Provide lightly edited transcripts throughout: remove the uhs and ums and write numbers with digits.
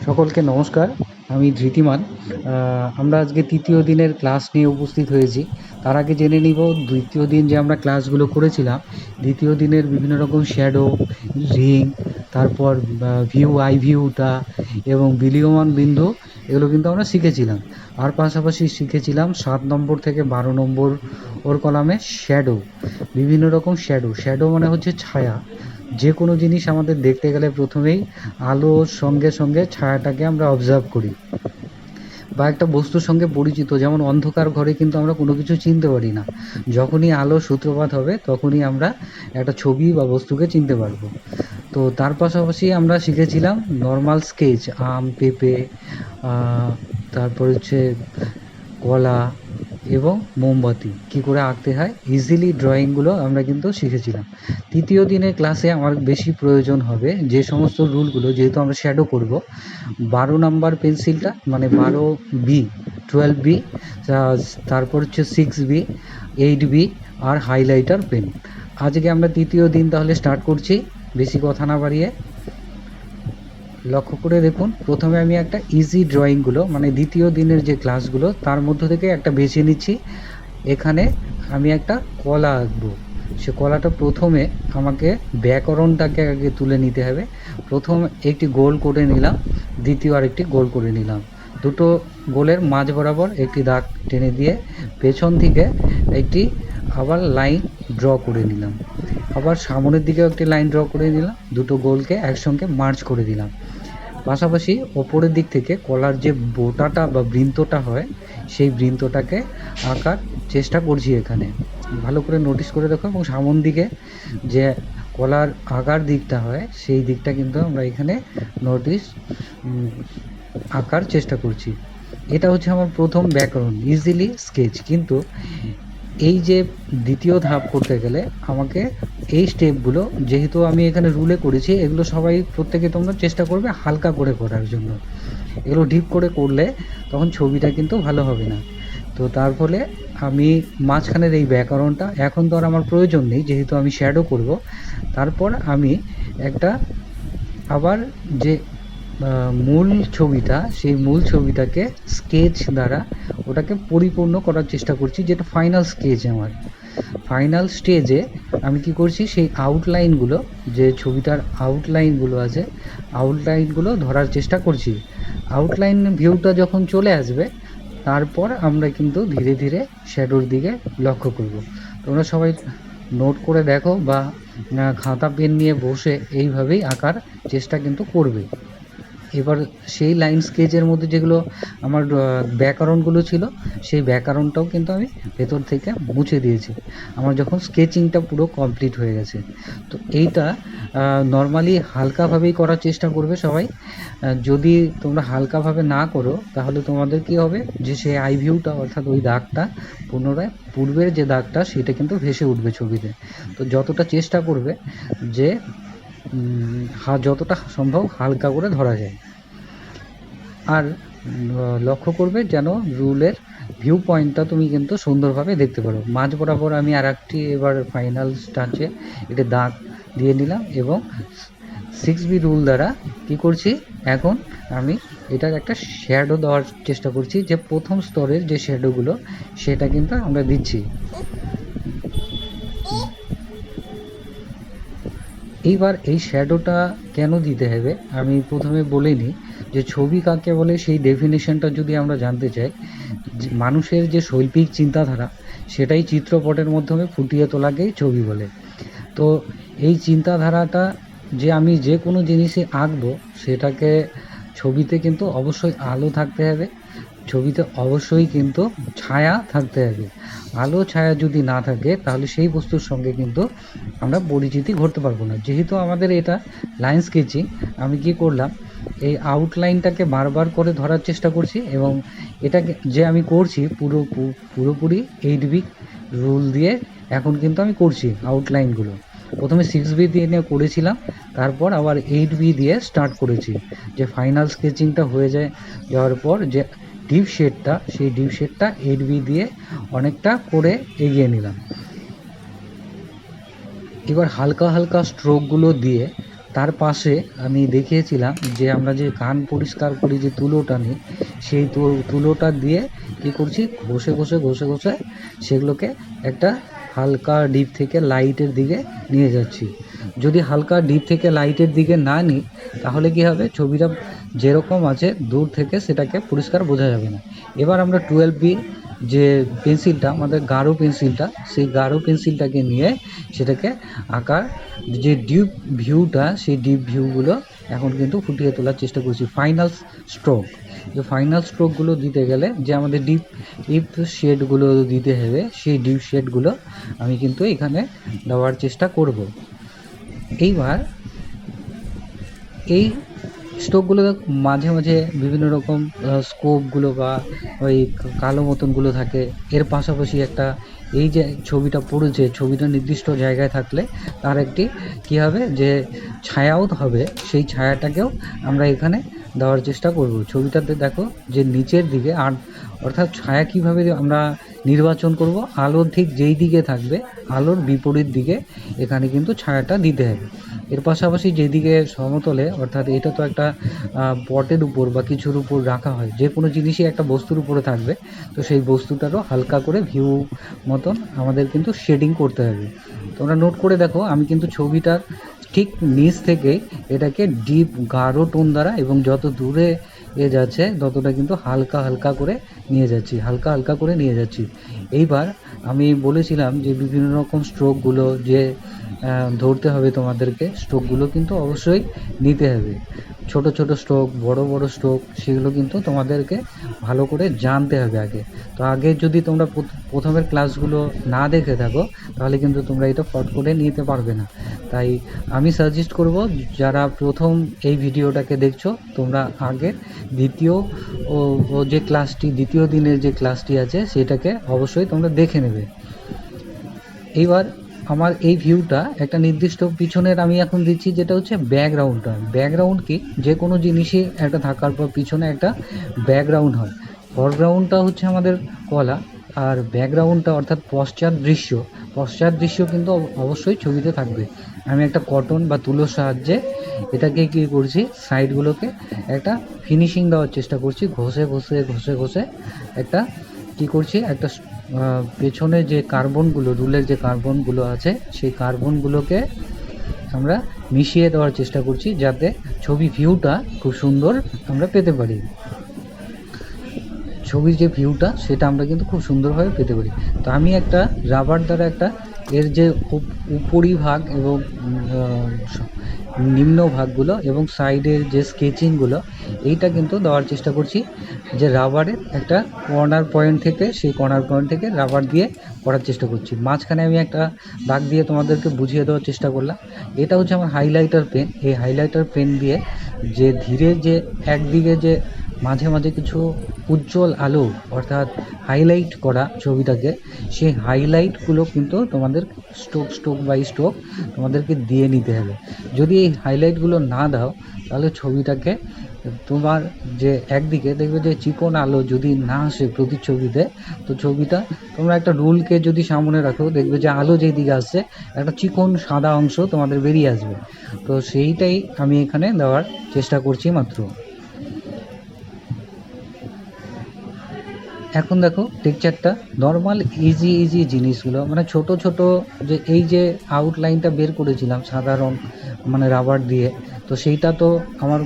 সকলকে নমস্কার। আমি ধৃতিমান। আমরা আজকে তৃতীয় দিনের ক্লাস নিয়ে উপস্থিত হয়েছি। তার আগে জেনে নিব দ্বিতীয় দিন যে আমরা ক্লাসগুলো করেছিলাম, দ্বিতীয় দিনের বিভিন্ন রকম শ্যাডো, রিং, তারপর ভিউ, আই ভিউটা এবং বিলীয়মান বিন্দু, এগুলো কিন্তু আমরা শিখেছিলাম। আর পাশাপাশি শিখেছিলাম 7 নম্বর থেকে 12 নম্বর ওর কলামে শ্যাডো, বিভিন্ন রকম শ্যাডো। শ্যাডো মানে হচ্ছে ছায়া। যে কোনো জিনিস আমাদের দেখতে গেলে প্রথমেই আলোর সঙ্গে সঙ্গে ছায়াটাকে আমরা অবজার্ভ করি, বা একটা বস্তুর সঙ্গে পরিচিত। যেমন অন্ধকার ঘরে কিন্তু আমরা কোনো কিছু চিনতে পারি না, যখনই আলোর সূত্রপাত হবে তখনই আমরা একটা ছবি বা বস্তুকে চিনতে পারবো। তো তার পাশাপাশি আমরা শিখেছিলাম নর্মাল স্কেচ, আম, পেঁপে, তারপর হচ্ছে কলা এবং মোমবাতি কী করে আঁকতে হয়, ইজিলি ড্রয়িংগুলো আমরা কিন্তু শিখেছিলাম। তৃতীয় দিনের ক্লাসে আমার বেশি প্রয়োজন হবে যে সমস্ত রুলগুলো, যেহেতু আমরা শ্যাডো করব, 12 নাম্বার পেন্সিলটা মানে 12B, 12B, তারপর হচ্ছে 6B, 8B আর হাইলাইটার পেন। আজকে আমরা তৃতীয় দিন তাহলে স্টার্ট করছি, বেশি কথা না বাড়িয়ে। লক্ষ্য করে দেখুন, প্রথমে আমি একটা ইজি ড্রয়িংগুলো মানে দ্বিতীয় দিনের যে ক্লাসগুলো তার মধ্য থেকে একটা বেছে নিচ্ছি। এখানে আমি একটা কলা আঁকবো। সে কলাটা প্রথমে আমাকে ব্যাকরণটাকে আগে তুলে নিতে হবে। প্রথম একটি গোল করে নিলাম, দ্বিতীয় আরেকটি গোল করে নিলাম। দুটো গোলের মাঝ বরাবর একটি দাগ টেনে দিয়ে পেছন থেকে একটি আবার লাইন ড্র করে নিলাম। আবার সামনের দিকেও একটি লাইন ড্র করে নিলাম, দুটো গোলকে একসঙ্গে মার্জ করে দিলাম। পাশাপাশি ওপরের দিক থেকে কলার যে বোটাটা বা বৃন্তটা হয়, সেই বৃন্তটাকে আঁকার চেষ্টা করছি এখানে। ভালো করে নোটিস করে দেখো, এবং সামন দিকে যে কলার আঁকার দিকটা হয় সেই দিকটা কিন্তু আমরা এখানে নোটিস আঁকার চেষ্টা করছি। এটা হচ্ছে আমার প্রথম ব্যাকরণ, ইজিলি স্কেচ। কিন্তু এই যে দ্বিতীয় ধাপ করতে গেলে আমাকে এই স্টেপগুলো, যেহেতু আমি এখানে রুলে করেছি, এগুলো সবাই প্রত্যেকে তোমরা চেষ্টা করবে হালকা করে করার জন্য। এগুলো ডিপ করে করলে তখন ছবিটা কিন্তু ভালো হবে না। তো তার ফলে আমি মাঝখানের এই ব্যাকরণটা এখন তো আর আমার প্রয়োজন নেই, যেহেতু আমি শ্যাডো করব। তারপর আমি একটা আবার যে মূল ছবিটা, সেই মূল ছবিটাকে স্কেচ দ্বারা ওটাকে পরিপূর্ণ করার চেষ্টা করছি, যেটা ফাইনাল স্কেচ আমার। ফাইনাল স্টেজে আমি কি করছি, সেই আউটলাইনগুলো, যে ছবিটার আউটলাইনগুলো আছে, আউটলাইনগুলো ধরার চেষ্টা করছি। আউটলাইন ভিউটা যখন চলে আসবে, তারপর আমরা কিন্তু ধীরে ধীরে শ্যাডোর দিকে লক্ষ্য করব। তোমরা সবাই নোট করে দেখো, বা খাতা পেন নিয়ে বসে এইভাবেই আঁকার চেষ্টা কিন্তু করবে। এবার সেই লাইন স্কেচের মধ্যে যেগুলো আমার ব্যাকরণগুলো ছিল, সেই ব্যাকরণটাও কিন্তু আমি ভেতর থেকে মুছে দিয়েছি আমার যখন স্কেচিংটা পুরো কমপ্লিট হয়ে গেছে। তো এইটা নর্মালি হালকাভাবেই করার চেষ্টা করবে সবাই। যদি তোমরা হালকাভাবে না করো, তাহলে তোমাদের কি হবে, যে সেই আই ভিউটা অর্থাৎ ওই দাগটা পুনরায় পূর্বের যে দাগটা সেটা কিন্তু ভেসে উঠবে ছবিতে। তো যতটা চেষ্টা করবে যে যতটা সম্ভব হালকা করে ধরা যায়। আর লক্ষ্য করবে যেন রুলের ভিউ পয়েন্টটা তুমি কিন্তু সুন্দরভাবে দেখতে পারো। মাঝ বরাবর আমি আর একটি এবার ফাইনাল টাচে এটা দাগ দিয়ে নিলাম, এবং 6B রুল দ্বারা কি করছি, এখন আমি এটার একটা শ্যাডো দেওয়ার চেষ্টা করছি। যে প্রথম স্তরের যে শ্যাডোগুলো সেটা কিন্তু আমরা দিচ্ছি। এইবার এই শ্যাডোটা কেন দিতে হবে আমি প্রথমে বলে নিই। যে ছবি কাকে বলে সেই ডেফিনেশনটা যদি আমরা জানতে চাই, মানুষের যে শৈল্পিক চিন্তাধারা, সেটাই চিত্রপটের মাধ্যমে ফুটিয়ে তোলাকেই ছবি বলে। তো এই চিন্তাধারাটা, যে আমি যে কোনো জিনিসে আঁকবো, সেটাকে ছবিতে কিন্তু অবশ্যই আলো থাকতে হবে, ছবিতে অবশ্যই কিন্তু ছায়া থাকতে হবে। আলো ছায়া যদি না থাকে, তাহলে সেই বস্তুর সঙ্গে কিন্তু আমরা পরিচিতি ঘটতে পারবো না। যেহেতু আমাদের এটা লাইন স্কেচিং, আমি কি করলাম, এই আউটলাইনটাকে বারবার করে ধরার চেষ্টা করছি, এবং এটাকে যে আমি করছি পুরোপুরি 8B রুল দিয়ে এখন কিন্তু আমি করছি আউটলাইনগুলো। প্রথমে 6B দিয়ে নিয়ে করেছিলাম, তারপর আবার 8B দিয়ে স্টার্ট করেছি। যে ফাইনাল স্কেচিংটা হয়ে যাওয়ার পর যে ডিপ শেডটা, সেই ডিপ শেডটা 8B দিয়ে অনেকটা করে এগিয়ে নিলাম। এবার হালকা হালকা স্ট্রোকগুলো দিয়ে তার পাশে আমি দেখিয়েছিলাম যে আমরা যে কান পরিষ্কার করি যে তুলোটা নিই, সেই তুলোটা দিয়ে কী করছি, ঘষে ঘষে ঘষে ঘষে সেগুলোকে একটা হালকা ডিপ থেকে লাইটের দিকে নিয়ে যাচ্ছি। যদি হালকা ডিপ থেকে লাইটের দিকে না নিই তাহলে কি হবে, ছবিটা যেরকম আছে দূর থেকে সেটাকে পরিষ্কার বোঝা যাবে না। এবার আমরা 12B যে পেন্সিলটা, আমাদের গাঢ় পেন্সিলটা, সেই গাঢ় পেন্সিলটাকে নিয়ে সেটাকে আঁকার যে ডিপ ভিউটা, সেই ডিপ ভিউগুলো এখন কিন্তু ফুটিয়ে তোলার চেষ্টা করছি। ফাইনাল স্ট্রোক, যে ফাইনাল স্ট্রোকগুলো দিতে গেলে যে আমাদের ডিপ শেডগুলো দিতে হবে, সেই ডিপ শেডগুলো আমি কিন্তু এখানে দেওয়ার চেষ্টা করব। এইবার এই স্ট্রোকগুলো মাঝে মাঝে বিভিন্ন রকম স্কোপগুলো বা ওই কালো মতনগুলো থাকে। এর পাশাপাশি একটা এই যে ছবিটা পড়েছে, ছবিটা নির্দিষ্ট জায়গায় থাকলে তার একটি কী হবে, যে ছায়াও হবে, সেই ছায়াটাকেও আমরা এখানে দেওয়ার চেষ্টা করব। ছবিটাতে দেখো যে নিচের দিকে, আর অর্থাৎ ছায়া কীভাবে আমরা নির্বাচন করব, আলোর ঠিক যেই দিকে থাকবে আলোর বিপরীত দিকে এখানে কিন্তু ছায়াটা দিতে হবে। এর পাশাপাশি যেদিকে সমতলে, অর্থাৎ এটা তো একটা পটের উপর বা কিছুর উপর রাখা হয়, যে কোনো জিনিসই একটা বস্তুর উপরে থাকবে, তো সেই বস্তুটারও হালকা করে ভিউ মতন আমাদের কিন্তু শেডিং করতে হবে। তোমরা নোট করে দেখো, আমি কিন্তু ছবিটার ঠিক নিচ থেকে এটাকে ডিপ গাঢ় টোন দ্বারা এবং যত দূরে যাচ্ছে ততটা কিন্তু হালকা হালকা করে নিয়ে যাচ্ছি, হালকা হালকা করে নিয়ে যাচ্ছি। এইবার আমি বলেছিলাম যে বিভিন্ন রকম স্ট্রোকগুলো যে ধরতে হবে তোমাদেরকে, স্ট্রোকগুলো কিন্তু অবশ্যই নিতে হবে। ছোট ছোট স্ট্রোক, বড় বড় স্ট্রোক, সেগুলো কিন্তু তোমাদেরকে ভালো করে জানতে হবে আগে। তো আগে যদি তোমরা প্রথমের ক্লাসগুলো না দেখে থাকো তাহলে কিন্তু তোমরা এটা ফট করে নিতে পারবে না। তাই আমি সাজেস্ট করব, যারা প্রথম এই ভিডিওটাকে দেখছো, তোমরা আগে দ্বিতীয় যে ক্লাসটি, দ্বিতীয় দিনের যে ক্লাসটি আছে সেটাকে অবশ্যই তোমরা দেখে নেবে। এইবার আমার এই ভিউটা একটা নির্দিষ্ট পিছনের আমি এখন দিচ্ছি, যেটা হচ্ছে ব্যাকগ্রাউন্ডটা। ব্যাকগ্রাউন্ড কি, যে কোনো জিনিসই একটা থাকার পর পিছনে একটা ব্যাকগ্রাউন্ড হয়। ফরগ্রাউন্ডটা হচ্ছে আমাদের কলা, আর ব্যাকগ্রাউন্ডটা অর্থাৎ পশ্চাৎ দৃশ্য কিন্তু অবশ্যই ছবিতে থাকবে। আমি একটা কটন বা তুলোর সাহায্যে এটাকে কী করছি, সাইডগুলোকে একটা ফিনিশিং দেওয়ার চেষ্টা করছি, ঘষে ঘষে ঘষে ঘষে একটা কী করছি, একটা পেছনে যে কার্বনগুলো, রুলের যে কার্বনগুলো আছে, সেই কার্বনগুলোকে আমরা মিশিয়ে দেওয়ার চেষ্টা করছি, যাতে ছবি ভিউটা খুব সুন্দর আমরা পেতে পারি। ছবির যে ভিউটা সেটা আমরা কিন্তু খুব সুন্দরভাবে পেতে পারি। তো আমি একটা রাবার দ্বারা একটা এর যে উপরিভাগ এবং নিম্ন ভাগগুলো এবং সাইডের যে স্কেচিংগুলো, এইটা কিন্তু দেওয়ার চেষ্টা করছি, যে রাবারের একটা কর্নার পয়েন্ট থেকে, সেই কর্নার পয়েন্ট থেকে রাবার দিয়ে করার চেষ্টা করছি। মাঝখানে আমি একটা দাগ দিয়ে তোমাদেরকে বুঝিয়ে দেওয়ার চেষ্টা করলাম। এটা হচ্ছে আমার হাইলাইটার পেন। এই হাইলাইটার পেন দিয়ে যে ধীরে যে একদিকে যে মাঝে মাঝে কিছু উজ্জ্বল আলো, অর্থাৎ হাইলাইট করা ছবিটাকে, সেই হাইলাইটগুলো কিন্তু তোমাদের স্ট্রোক বাই স্ট্রোক তোমাদেরকে দিয়ে নিতে হবে। যদি এই হাইলাইটগুলো না দাও তাহলে ছবিটাকে তোমার যে একদিকে দেখবে যে চিকন আলো যদি না আসে প্রতিচ্ছবিতে, তো ছবিটা তোমরা একটা রুলকে যদি সামনে রাখো, দেখবে যে আলো যেই দিকে আসছে একটা চিকন সাদা অংশ তোমাদের বেরিয়ে আসবে। তো সেইটাই আমি এখানে দেওয়ার চেষ্টা করছি মাত্র। এখন দেখো টেক্সচারটা নর্মাল ইজি জিনিসগুলো, মানে ছোট ছোট যে এই যে আউটলাইনটা বের করেছিলাম সাধারণ মানে রাবার দিয়ে, তো সেইটা তো আমার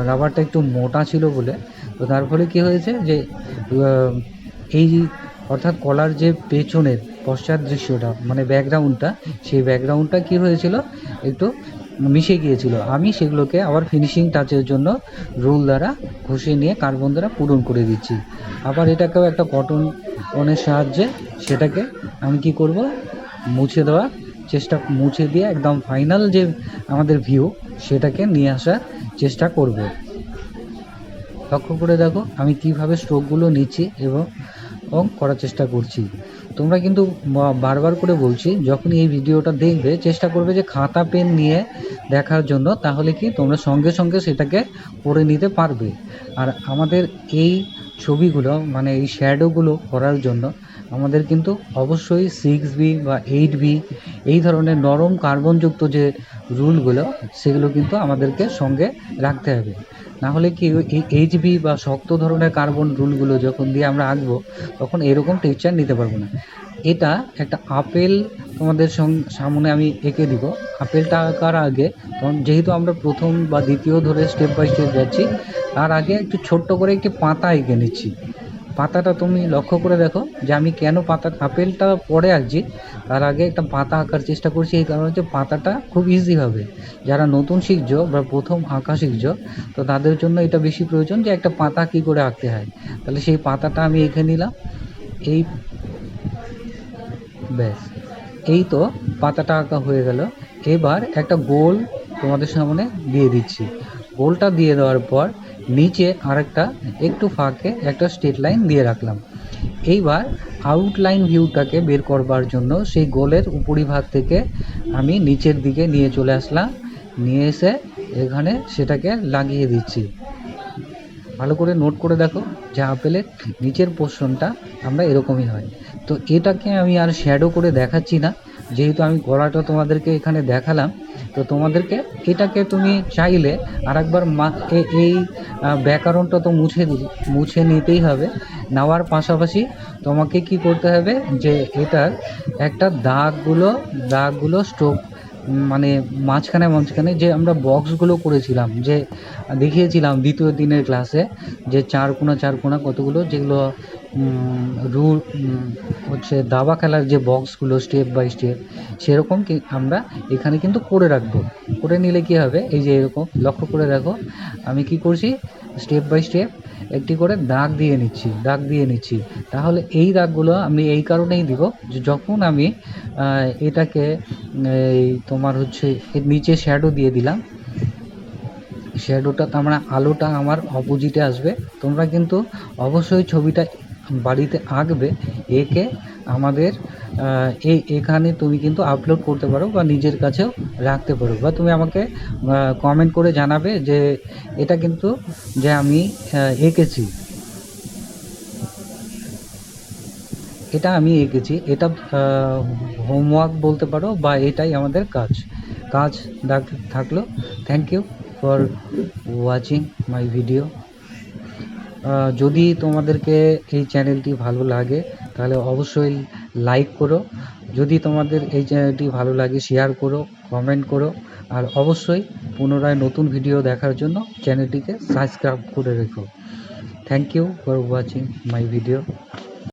রাবারটা একটু মোটা ছিল বলে, তো তার ফলে কী হয়েছে যে এই অর্থাৎ কলার যে পেছনের পশ্চাৎ দৃশ্যটা মানে ব্যাকগ্রাউন্ডটা, সেই ব্যাকগ্রাউন্ডটা কী হয়েছিল, একটু মিশে গিয়েছিল। আমি সেগুলোকে আবার ফিনিশিং টাচের জন্য রুল দ্বারা ঘষে নিয়ে কার্বন দ্বারা পূরণ করে দিচ্ছি। আবার এটাকেও একটা কটনের সাহায্যে সেটাকে আমি কি করব, মুছে দিয়ে একদম ফাইনাল যে আমাদের ভিউ সেটাকে নিয়ে আসার চেষ্টা করব। লক্ষ্য করে দেখো আমি কিভাবে স্ট্রোকগুলো নিচ্ছি এবং করার চেষ্টা করছি। তোমরা কিন্তু বারবার করে বলছি, যখন এই ভিডিওটা দেখবে চেষ্টা করবে যে খাতা পেন নিয়ে দেখার জন্য, তাহলে কি তোমরা সঙ্গে সঙ্গে সেটাকে করে নিতে পারবে। আর আমাদের এই ছবিগুলো মানে এই শ্যাডোগুলো করার জন্য আমাদের কিন্তু অবশ্যই 6B বা 8B এই ধরনের নরম কার্বনযুক্ত যে রুলগুলো সেগুলো কিন্তু আমাদেরকে সঙ্গে রাখতে হবে। না হলে কি এই HB বা শক্ত ধরনের কার্বন রুলগুলো যখন দিয়ে আমরা আঁকবো তখন এরকম টেক্সচার নিতে পারবো না। এটা একটা আপেল তোমাদের সামনে আমি এঁকে দিব। আপেলটা আঁকার আগে তখন যেহেতু আমরা প্রথম বা দ্বিতীয় ধরে স্টেপ বাই স্টেপ যাচ্ছি, তার আগে একটু ছোট্ট করে একটি পাতা এঁকে নিচ্ছি। পাতাটা তুমি লক্ষ্য করে দেখো যে আমি কেন আপেলটা পরে আঁকছি, তার আগে একটা পাতা আঁকার চেষ্টা করছি। এই কারণে হচ্ছে পাতাটা খুব ইজি হবে। যারা নতুন শিখছো বা প্রথম আঁকা শিখছো তো তাদের জন্য এটা বেশি প্রয়োজন যে একটা পাতা কী করে আঁকতে হয়। তাহলে সেই পাতাটা আমি এঁকে নিলাম। এই ব্যাস, এই তো পাতাটা আঁকা হয়ে গেল। এবার একটা গোল তোমাদের সামনে দিয়ে দিচ্ছি। গোলটা দিয়ে দেওয়ার পর নিচে আরেকটা একটু ফাঁকে একটা স্ট্রেট লাইন দিয়ে রাখলাম। এইবার আউটলাইন ভিউটাকে বের করবার জন্য সেই গোলের উপরিভাগ থেকে আমি নিচের দিকে নিয়ে চলে আসলাম, নিয়ে এসে এখানে সেটাকে লাগিয়ে দিচ্ছি। ভালো করে নোট করে দেখো যে আপেলের নিচের পোর্শনটা আমরা এরকমই হয়। তো এটাকে আমি আর শ্যাডো করে দেখাচ্ছি না, যেহেতু আমি গলাটা তোমাদেরকে এখানে দেখালাম। তো তোমাদেরকে এটাকে তুমি চাইলে আরেকবার এই ব্যাকরণটা তো মুছে নিতেই হবে। নেওয়ার পাশাপাশি তোমাকে কি করতে হবে যে এটার একটা দাগগুলো স্ট্রোক মানে মাঝখানে যে আমরা বক্সগুলো করেছিলাম, যে দেখিয়েছিলাম দ্বিতীয় দিনের ক্লাসে, যে চার কোণা কতগুলো, যেগুলো রুল হচ্ছে দাবা খেলার যে বক্সগুলো স্টেপ বাই স্টেপ, সেরকম আমরা এখানে কিন্তু করে রাখবো। করে নিলে কি হবে, এই যে এরকম লক্ষ্য করে দেখো আমি কি করছি, স্টেপ বাই স্টেপ একটি করে দাগ দিয়ে নিচ্ছি। তাহলে এই দাগগুলো আমি এই কারণেই দিব যে যখন আমি এটাকে এই তোমার হচ্ছে এর নিচে শ্যাডো দিয়ে দিলাম, শ্যাডোটা তার মানে আলোটা আমার অপোজিটে আসবে। তোমরা কিন্তু অবশ্যই ছবিটা বাড়িতে আঁকবে, এঁকে আমাদের এখানে তুমি কিন্তু আপলোড করতে পারো বা নিজের কাছেও রাখতে পারো, বা তুমি আমাকে কমেন্ট করে জানাবে যে এটা কিন্তু যে আমি এঁকেছি, এটা হোমওয়ার্ক বলতে পারো বা এটাই আমাদের কাজ থাকলো। Thank you for watching my video. যদি তোমাদেরকে এই চ্যানেলটি ভালো লাগে তাহলে অবশ্যই লাইক করো। যদি তোমাদের এই চ্যানেলটি ভালো লাগে শেয়ার করো, কমেন্ট করো, আর অবশ্যই পুনরায় নতুন ভিডিও দেখার জন্য চ্যানেলটিকে সাবস্ক্রাইব করে রেখো। Thank you for watching my video.